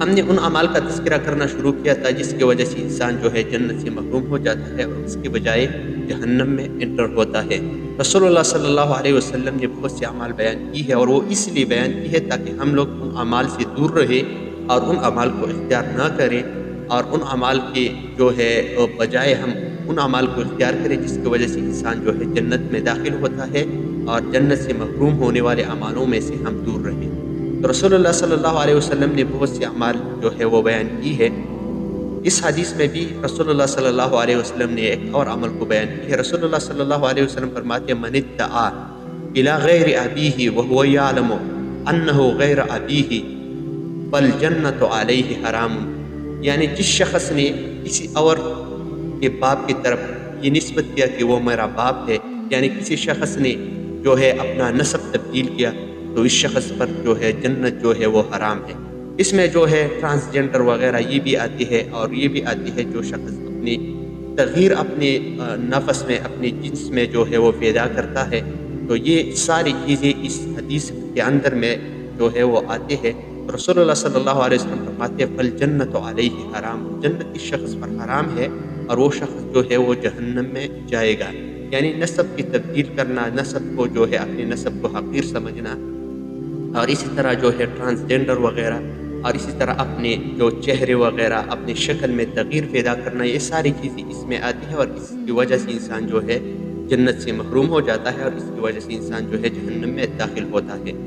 ہم نے ان اعمال کا تذکرہ کرنا شروع کیا تھا جس کی وجہ سے انسان جو ہے جنت سے محروم ہو جاتا ہے اور اس کے بجائے جہنم میں انٹر ہوتا ہے۔ رسول اللہ صلی اللہ علیہ وسلم نے بہت سے اعمال بیان کی ہے، اور وہ اس لیے بیان کی ہے تاکہ ہم لوگ ان اعمال سے دور رہیں اور ان اعمال کو اختیار نہ کریں، اور ان اعمال کے جو ہے بجائے ہم ان اعمال کو اختیار کریں جس کی وجہ سے انسان جو ہے جنت میں داخل ہوتا ہے، اور جنت سے محروم ہونے والے اعمالوں میں سے ہم دور رہیں۔ تو رسول اللہ صلی اللہ علیہ وسلم نے بہت سے اعمال جو ہے وہ بیان کی ہے۔ اس حدیث میں بھی رسول اللہ صلی اللہ علیہ وسلم نے ایک اور عمل کو بیان کی ہے۔ رسول اللہ صلی اللہ علیہ وسلم فرماتے ہیں: من ادعا الی غیر ابیہ وہو یعلم انہ غیر ابیہ فالجنۃ علیہ حرام، یعنی جس شخص نے کسی اور کے باپ کی طرف یہ نسبت کیا کہ وہ میرا باپ ہے، یعنی کسی شخص نے جو ہے اپنا نسب تبدیل کیا، تو اس شخص پر جو ہے جنت جو ہے وہ حرام ہے۔ اس میں جو ہے ٹرانسجنڈر وغیرہ یہ بھی آتی ہے، اور یہ بھی آتی ہے جو شخص اپنی تغییر اپنے نفس میں، اپنے جنس میں جو ہے وہ پیدا کرتا ہے، تو یہ ساری چیزیں اس حدیث کے اندر میں جو ہے وہ آتے ہیں۔ رسول اللہ صلی اللہ علیہ وسلم فرماتے ہیں: فالجنۃ علیہ حرام، جنت اس شخص پر حرام ہے، اور وہ شخص جو ہے وہ جہنم میں جائے گا۔ یعنی نسب کی تبدیل کرنا، نسب کو جو ہے اپنے نسب کو حقیر سمجھنا، اور اسی طرح جو ہے ٹرانسجنڈر وغیرہ، اور اسی طرح اپنے جو چہرے وغیرہ، اپنی شکل میں تغییر پیدا کرنا، یہ ساری چیزیں اس میں آتی ہیں، اور اس کی وجہ سے انسان جو ہے جنت سے محروم ہو جاتا ہے، اور اس کی وجہ سے انسان جو ہے جہنم میں داخل ہوتا ہے۔